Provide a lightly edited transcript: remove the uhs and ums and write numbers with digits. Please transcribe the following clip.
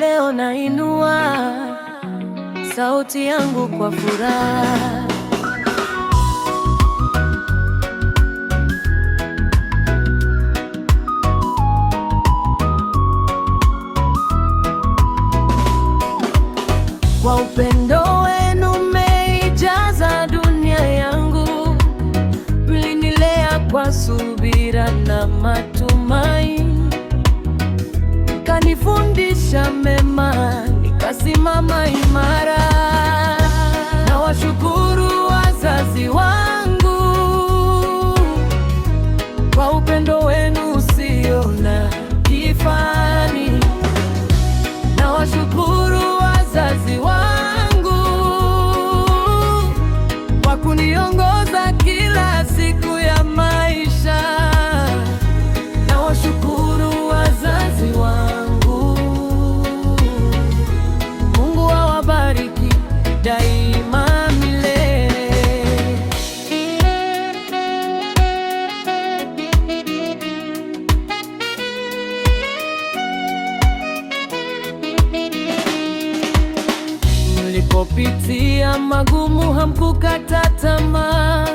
Leo nainua sauti yangu kwa furaha. Kwa upendo wenu mmeijaza dunia yangu, mlinilea kwa subira na matumaini, kanifundisha mema, nikasimama imara. Nawashukuru wazazi wangu kwa upendo wenu usio na kifani. Nawashukuru wazazi wangu kwa kuniongoza kila siku ya maisha. Nawashukuru wazazi wangu, Mungu awabariki daima milele. Nilipopitia magumu hamkukata tamaa,